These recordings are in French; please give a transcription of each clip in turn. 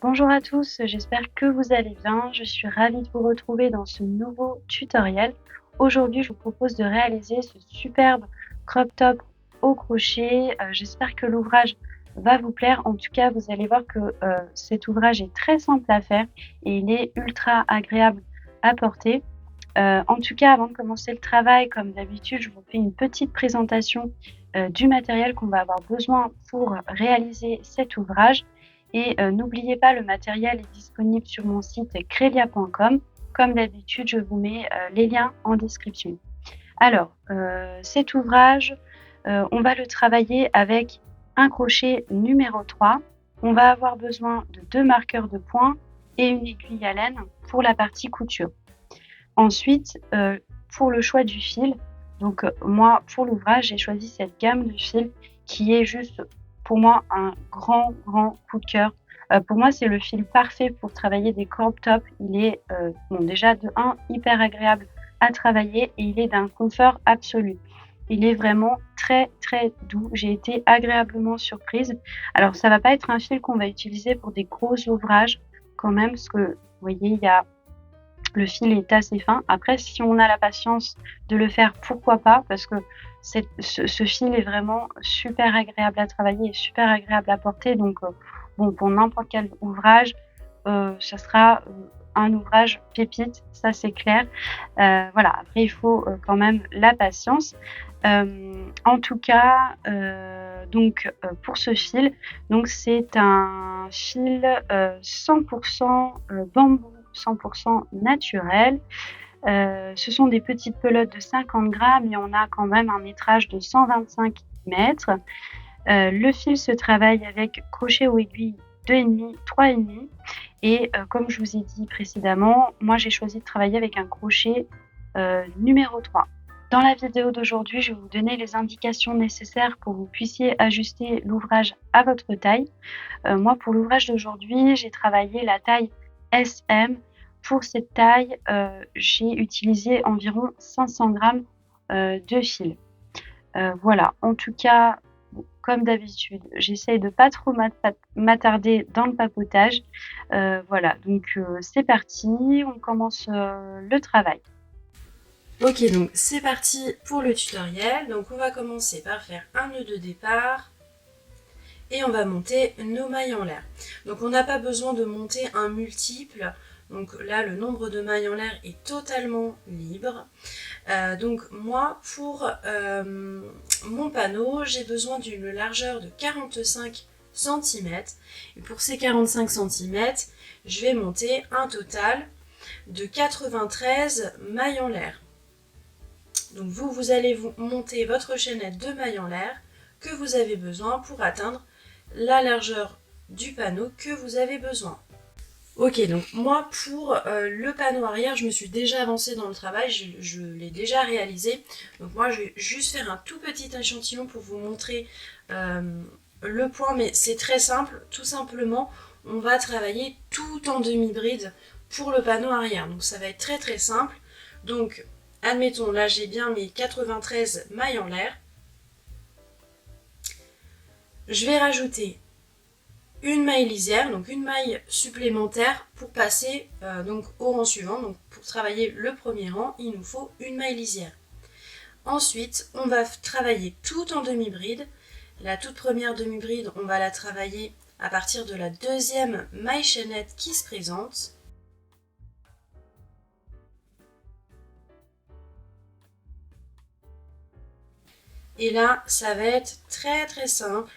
Bonjour à tous, j'espère que vous allez bien. Je suis ravie de vous retrouver dans ce nouveau tutoriel. Aujourd'hui, je vous propose de réaliser ce superbe crop top au crochet. J'espère que l'ouvrage va vous plaire. En tout cas, vous allez voir que cet ouvrage est très simple à faire et il est ultra agréable à porter. En tout cas, avant de commencer le travail, comme d'habitude, je vous fais une petite présentation du matériel qu'on va avoir besoin pour réaliser cet ouvrage. Et n'oubliez pas, le matériel est disponible sur mon site crélia.com. Comme d'habitude, je vous mets les liens en description. Alors, cet ouvrage, on va le travailler avec un crochet numéro 3. On va avoir besoin de 2 marqueurs de points et une aiguille à laine pour la partie couture. Ensuite, pour le choix du fil, donc moi, pour l'ouvrage, j'ai choisi cette gamme de fils qui est juste, pour moi, un grand, grand coup de cœur. Pour moi, c'est le fil parfait pour travailler des crop tops. Il est, bon, déjà de 1, hyper agréable à travailler et il est d'un confort absolu. Il est vraiment très, très doux. J'ai été agréablement surprise. Alors, ça va pas être un fil qu'on va utiliser pour des gros ouvrages quand même, parce que, vous voyez, il y a le fil est assez fin. Après, si on a la patience de le faire, pourquoi pas, parce que ce fil est vraiment super agréable à travailler et super agréable à porter. Donc, bon, pour n'importe quel ouvrage, ça sera un ouvrage pépite, ça c'est clair. Voilà, après, il faut quand même la patience. En tout cas, donc, pour ce fil, donc c'est un fil 100% bambou, 100% naturel. Ce sont des petites pelotes de 50 grammes et on a quand même un métrage de 125 mètres. Le fil se travaille avec crochet ou aiguille 2,5, 3,5 et comme je vous ai dit précédemment, moi j'ai choisi de travailler avec un crochet numéro 3. Dans la vidéo d'aujourd'hui, je vais vous donner les indications nécessaires pour que vous puissiez ajuster l'ouvrage à votre taille. Moi, pour l'ouvrage d'aujourd'hui, j'ai travaillé la taille SM. Pour cette taille, j'ai utilisé environ 500 grammes de fil. Voilà, en tout cas, comme d'habitude, j'essaye de ne pas trop m'attarder dans le papotage. Voilà, donc c'est parti, on commence le travail. Ok, donc c'est parti pour le tutoriel. Donc on va commencer par faire un nœud de départ et on va monter nos mailles en l'air. Donc on n'a pas besoin de monter un multiple. Donc là, le nombre de mailles en l'air est totalement libre. Donc moi, pour mon panneau, j'ai besoin d'une largeur de 45 cm. Et pour ces 45 cm, je vais monter un total de 93 mailles en l'air. Donc vous allez monter votre chaînette de mailles en l'air que vous avez besoin pour atteindre la largeur du panneau que vous avez besoin. Ok, donc moi pour le panneau arrière, je me suis déjà avancée dans le travail, je l'ai déjà réalisé. Donc moi je vais juste faire un tout petit échantillon pour vous montrer le point, mais c'est très simple, tout simplement on va travailler tout en demi-bride pour le panneau arrière. Donc ça va être très très simple. Donc admettons, là j'ai bien mes 93 mailles en l'air. Je vais rajouter une maille lisière, donc une maille supplémentaire pour passer donc au rang suivant. Donc pour travailler le premier rang, il nous faut une maille lisière. Ensuite, on va travailler tout en demi-bride. La toute première demi-bride, on va la travailler à partir de la deuxième maille chaînette qui se présente. Et là, ça va être très très simple.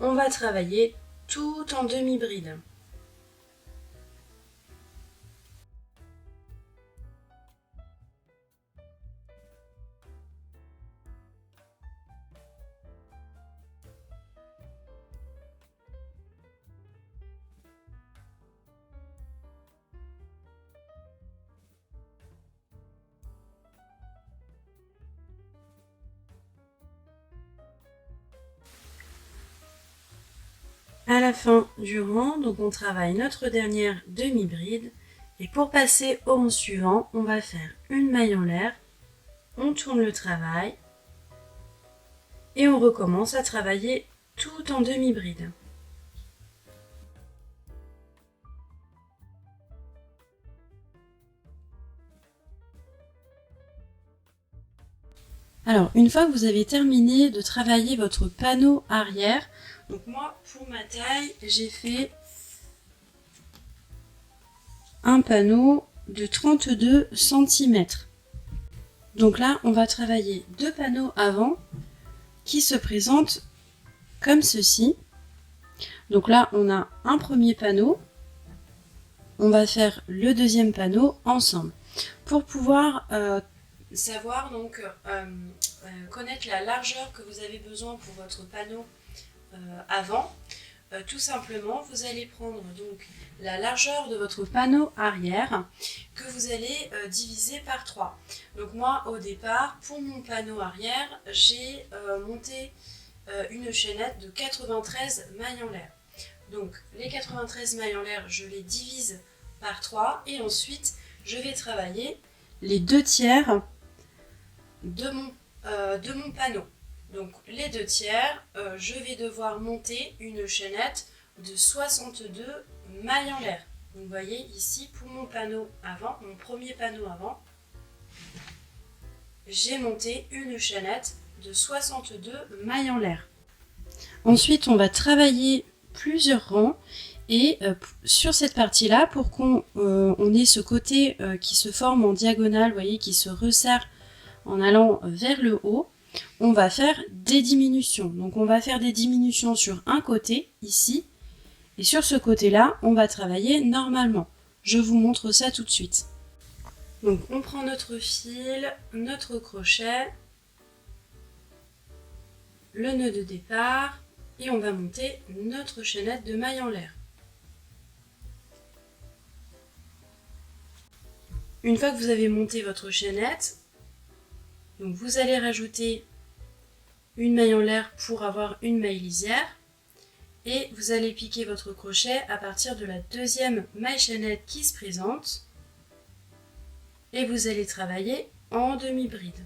On va travailler tout en demi-bride. À la fin du rang, donc on travaille notre dernière demi-bride. Et pour passer au rang suivant, on va faire une maille en l'air, on tourne le travail et on recommence à travailler tout en demi-bride. Alors, une fois que vous avez terminé de travailler votre panneau arrière, donc moi, pour ma taille, j'ai fait un panneau de 32 cm. Donc là, on va travailler deux panneaux avant qui se présentent comme ceci. Donc là, on a un premier panneau. On va faire le deuxième panneau ensemble. Pour pouvoir savoir, donc, connaître la largeur que vous avez besoin pour votre panneau avant, tout simplement, vous allez prendre donc la largeur de votre panneau arrière que vous allez diviser par 3. Donc moi, au départ, pour mon panneau arrière, j'ai monté une chaînette de 93 mailles en l'air. Donc les 93 mailles en l'air, je les divise par 3 et ensuite, je vais travailler les 2 tiers de mon panneau. Donc les 2 tiers, je vais devoir monter une chaînette de 62 mailles en l'air. Vous voyez ici pour mon panneau avant, mon premier panneau avant, j'ai monté une chaînette de 62 mailles en l'air. Ensuite, on va travailler plusieurs rangs et sur cette partie-là, pour qu'on ait ce côté qui se forme en diagonale, vous voyez, qui se resserre en allant vers le haut, on va faire des diminutions. Donc on va faire des diminutions sur un côté, ici, et sur ce côté-là, on va travailler normalement. Je vous montre ça tout de suite. Donc on prend notre fil, notre crochet, le nœud de départ, et on va monter notre chaînette de mailles en l'air. Une fois que vous avez monté votre chaînette, donc vous allez rajouter une maille en l'air pour avoir une maille lisière et vous allez piquer votre crochet à partir de la deuxième maille chaînette qui se présente et vous allez travailler en demi-bride.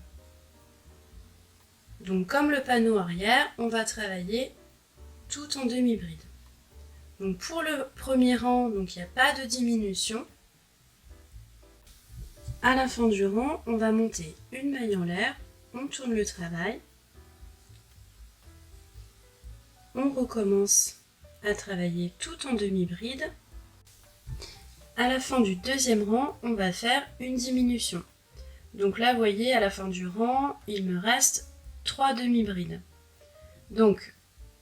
Donc comme le panneau arrière, on va travailler tout en demi-bride. Donc pour le premier rang, donc il n'y a pas de diminution. À la fin du rang, on va monter une maille en l'air, on tourne le travail, on recommence à travailler tout en demi-bride. À la fin du deuxième rang, on va faire une diminution. Donc là, vous voyez, à la fin du rang, il me reste 3 demi-brides. Donc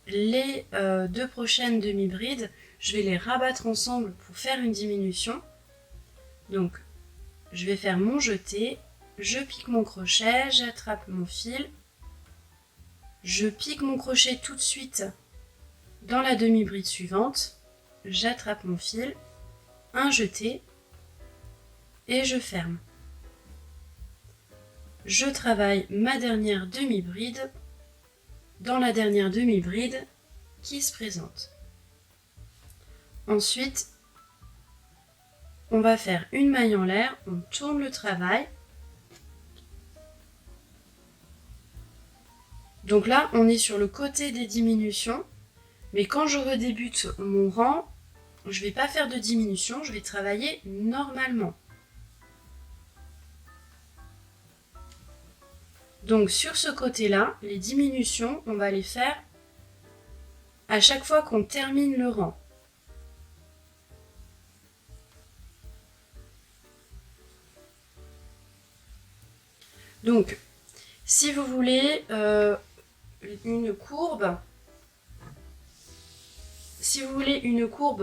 les deux prochaines demi-brides, je vais les rabattre ensemble pour faire une diminution. Donc je vais faire mon jeté, je pique mon crochet, j'attrape mon fil, je pique mon crochet tout de suite dans la demi-bride suivante, j'attrape mon fil, un jeté et je ferme. Je travaille ma dernière demi-bride dans la dernière demi-bride qui se présente. Ensuite, on va faire une maille en l'air, on tourne le travail. Donc là, on est sur le côté des diminutions, mais quand je redébute mon rang, je ne vais pas faire de diminution, je vais travailler normalement. Donc sur ce côté-là, les diminutions, on va les faire à chaque fois qu'on termine le rang. Donc, si vous voulez une courbe,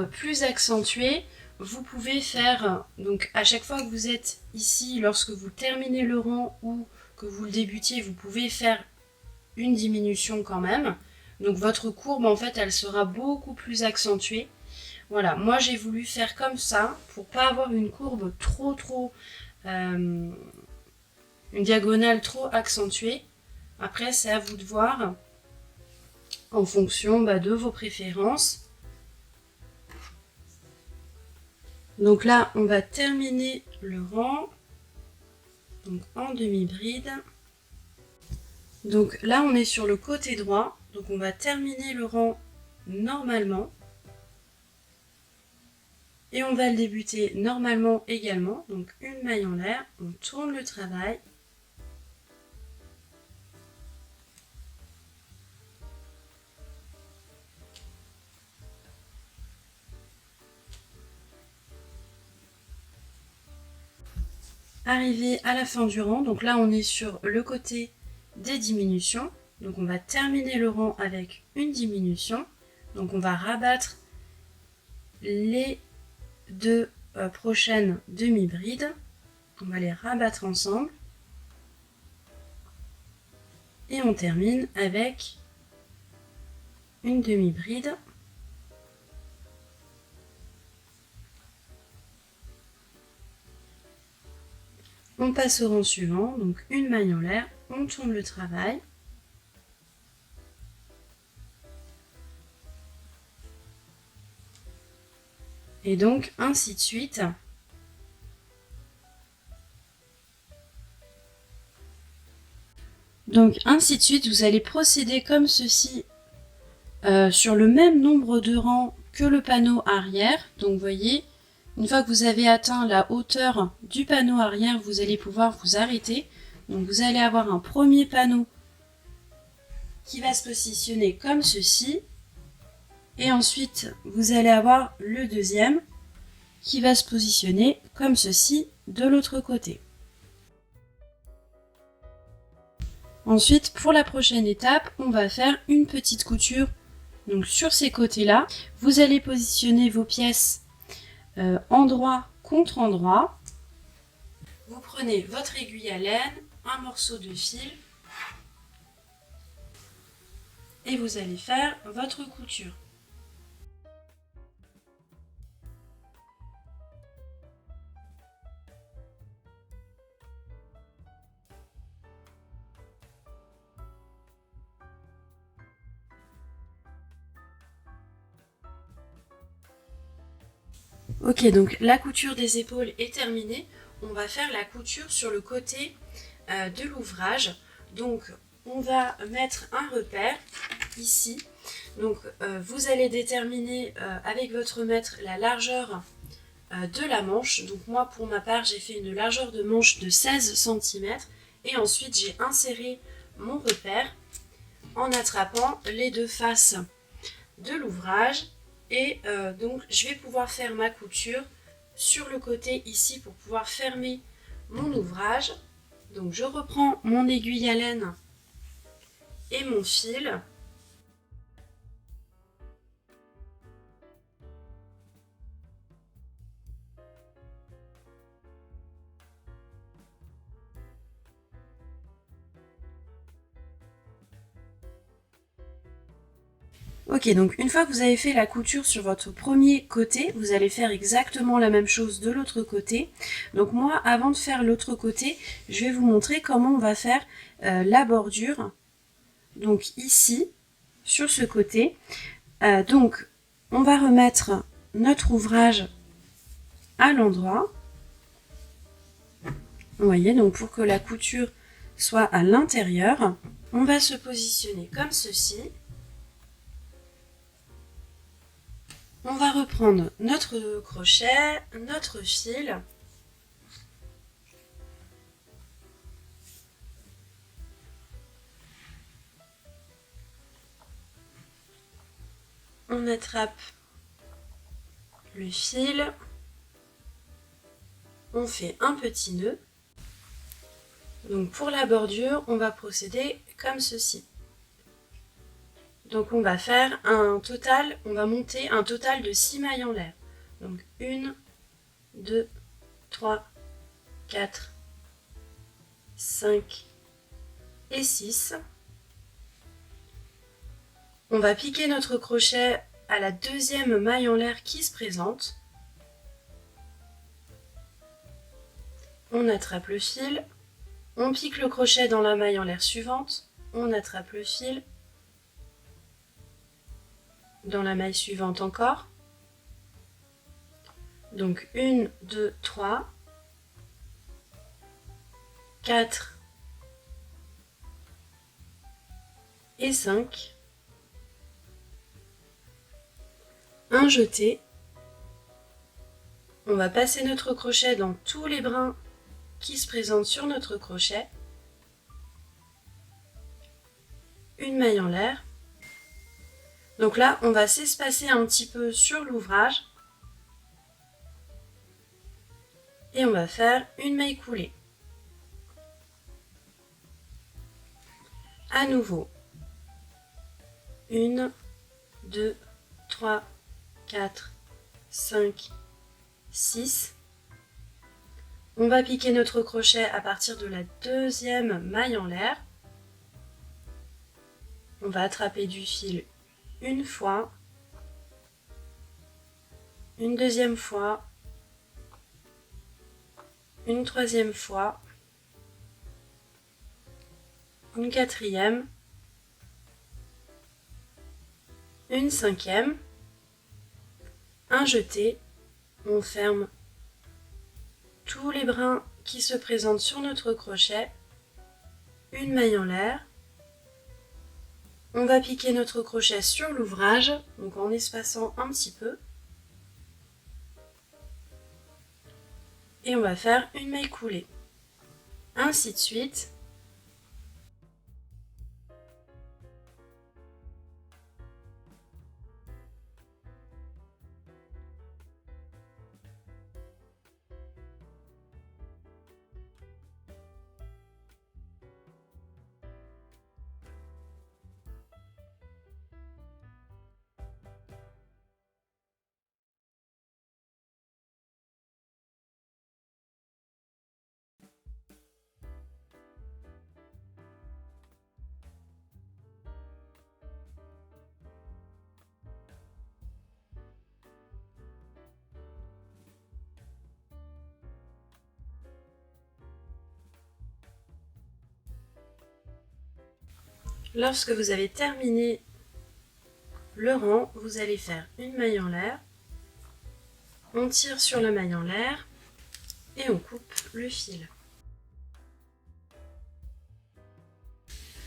plus accentuée, vous pouvez faire, donc à chaque fois que vous êtes ici, lorsque vous terminez le rang ou que vous le débutiez, vous pouvez faire une diminution quand même. Donc votre courbe, en fait, elle sera beaucoup plus accentuée. Voilà, moi j'ai voulu faire comme ça pour pas avoir une courbe une diagonale trop accentuée. Après, c'est à vous de voir en fonction de vos préférences. Donc là, on va terminer le rang donc en demi-bride. Donc là, on est sur le côté droit. Donc on va terminer le rang normalement. Et on va le débuter normalement également. Donc une maille en l'air, on tourne le travail. arriver à la fin du rang. Donc là, on est sur le côté des diminutions. Donc on va terminer le rang avec une diminution. Donc on va rabattre les deux prochaines demi-brides. On va les rabattre ensemble. Et on termine avec une demi-bride. On passe au rang suivant, donc une maille en l'air, on tourne le travail. Et donc ainsi de suite. Donc ainsi de suite, vous allez procéder comme ceci sur le même nombre de rangs que le panneau arrière. Donc vous voyez, une fois que vous avez atteint la hauteur du panneau arrière, vous allez pouvoir vous arrêter. Donc vous allez avoir un premier panneau qui va se positionner comme ceci. Et ensuite, vous allez avoir le deuxième qui va se positionner comme ceci de l'autre côté. Ensuite, pour la prochaine étape, on va faire une petite couture. Donc sur ces côtés-là, vous allez positionner vos pièces endroit contre endroit. Vous prenez votre aiguille à laine, un morceau de fil et vous allez faire votre couture. Ok, donc la couture des épaules est terminée. On va faire la couture sur le côté de l'ouvrage. Donc on va mettre un repère ici. Donc vous allez déterminer avec votre maître la largeur de la manche. Donc moi pour ma part j'ai fait une largeur de manche de 16 cm et ensuite j'ai inséré mon repère en attrapant les deux faces de l'ouvrage. Et donc je vais pouvoir faire ma couture sur le côté ici pour pouvoir fermer mon ouvrage. Donc je reprends mon aiguille à laine et mon fil. Ok, donc une fois que vous avez fait la couture sur votre premier côté, vous allez faire exactement la même chose de l'autre côté. Donc moi, avant de faire l'autre côté, je vais vous montrer comment on va faire la bordure. Donc ici, sur ce côté. Donc, on va remettre notre ouvrage à l'endroit. Vous voyez, donc pour que la couture soit à l'intérieur, on va se positionner comme ceci. On va reprendre notre crochet, notre fil. On attrape le fil. On fait un petit nœud. Donc pour la bordure, on va procéder comme ceci. Donc on va faire un total, on va monter un total de 6 mailles en l'air. Donc 1, 2, 3, 4, 5 et 6. On va piquer notre crochet à la deuxième maille en l'air qui se présente. On attrape le fil, on pique le crochet dans la maille en l'air suivante, on attrape le fil, dans la maille suivante encore. Donc 1, 2, 3, 4 et 5. Un jeté. On va passer notre crochet dans tous les brins qui se présentent sur notre crochet. Une maille en l'air. Donc là, on va s'espacer un petit peu sur l'ouvrage. Et on va faire une maille coulée. À nouveau, 1, 2, 3, 4, 5, 6. On va piquer notre crochet à partir de la deuxième maille en l'air. On va attraper du fil une fois, une deuxième fois, une troisième fois, une quatrième, une cinquième, un jeté, on ferme tous les brins qui se présentent sur notre crochet, une maille en l'air. On va piquer notre crochet sur l'ouvrage, donc en espaçant un petit peu. Et on va faire une maille coulée. Ainsi de suite. Lorsque vous avez terminé le rang, vous allez faire une maille en l'air, on tire sur la maille en l'air et on coupe le fil.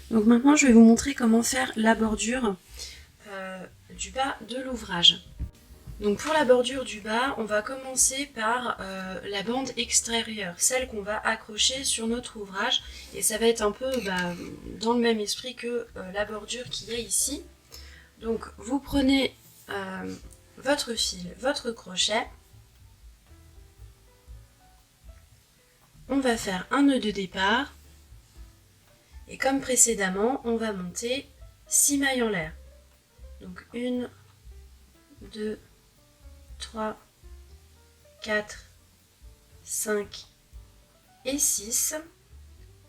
Donc maintenant je vais vous montrer comment faire la bordure du bas de l'ouvrage. Donc pour la bordure du bas, on va commencer par la bande extérieure, celle qu'on va accrocher sur notre ouvrage, et ça va être un peu dans le même esprit que la bordure qu'il y a ici. Donc vous prenez votre fil, votre crochet, on va faire un nœud de départ, et comme précédemment, on va monter 6 mailles en l'air. Donc 1, 2, 3, 4, 5 et 6.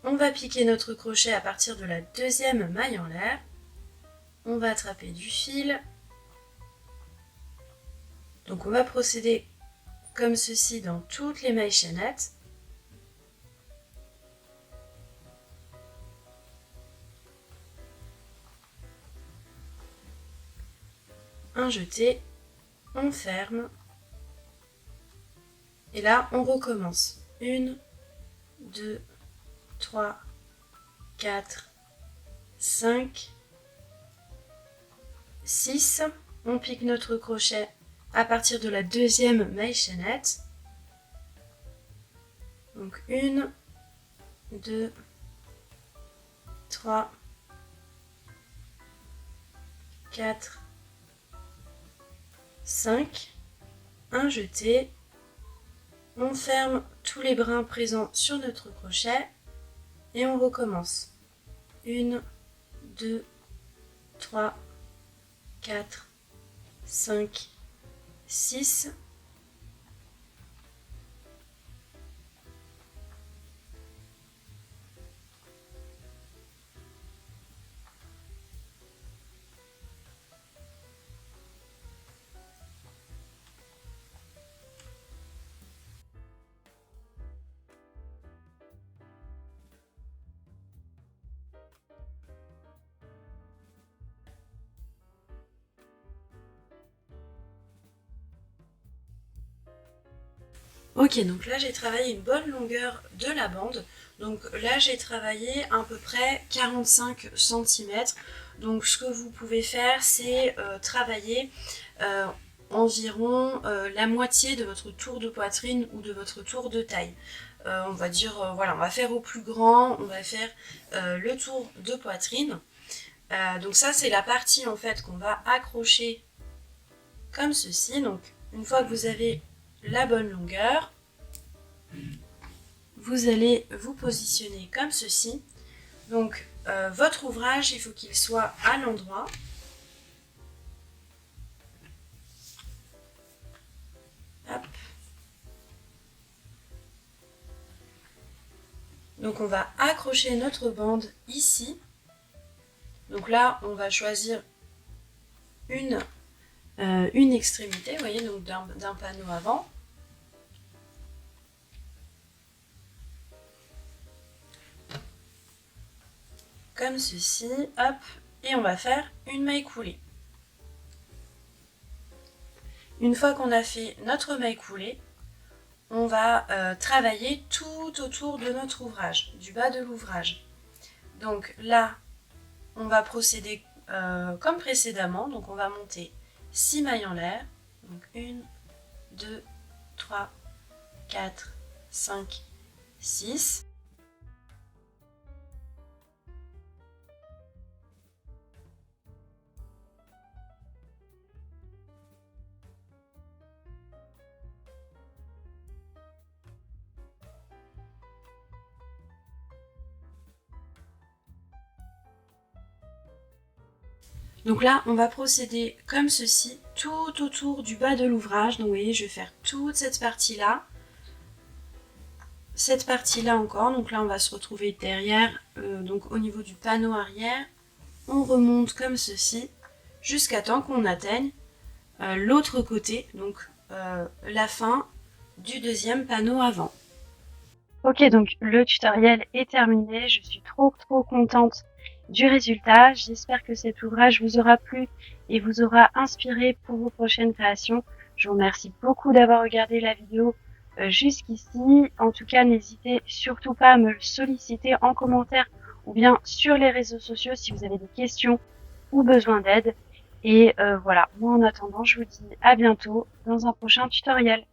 On va piquer notre crochet à partir de la deuxième maille en l'air. On va attraper du fil. Donc on va procéder comme ceci dans toutes les mailles chaînettes. Un jeté, on ferme. Et là, on recommence. 1, 2, 3, 4, 5, 6. On pique notre crochet à partir de la deuxième maille chaînette. Donc 1, 2, 3, 4, 5, un jeté, on ferme tous les brins présents sur notre crochet et on recommence. 1, 2, 3, 4, 5, 6. Ok, donc là j'ai travaillé une bonne longueur de la bande. Donc là j'ai travaillé à peu près 45 cm. Donc ce que vous pouvez faire, c'est travailler environ la moitié de votre tour de poitrine ou de votre tour de taille. On va dire, voilà, on va faire au plus grand, on va faire le tour de poitrine. Donc ça c'est la partie en fait qu'on va accrocher comme ceci. Donc une fois que vous avez la bonne longueur, vous allez vous positionner comme ceci. Donc votre ouvrage, il faut qu'il soit à l'endroit. Hop. Donc on va accrocher notre bande ici. Donc là, on va choisir une extrémité, vous voyez, donc d'un panneau avant. Comme ceci, hop, et on va faire une maille coulée. Une fois qu'on a fait notre maille coulée, on va travailler tout autour de notre ouvrage, du bas de l'ouvrage. Donc là, on va procéder comme précédemment, donc on va monter 6 mailles en l'air, donc 1, 2, 3, 4, 5, 6. Donc là, on va procéder comme ceci, tout autour du bas de l'ouvrage. Donc vous voyez, je vais faire toute cette partie-là encore. Donc là, on va se retrouver derrière, donc au niveau du panneau arrière. On remonte comme ceci, jusqu'à temps qu'on atteigne l'autre côté, donc la fin du deuxième panneau avant. Ok, donc le tutoriel est terminé. Je suis trop contente du résultat. J'espère que cet ouvrage vous aura plu et vous aura inspiré pour vos prochaines créations. Je vous remercie beaucoup d'avoir regardé la vidéo jusqu'ici. En tout cas, n'hésitez surtout pas à me le solliciter en commentaire ou bien sur les réseaux sociaux si vous avez des questions ou besoin d'aide. Et voilà, moi en attendant, je vous dis à bientôt dans un prochain tutoriel.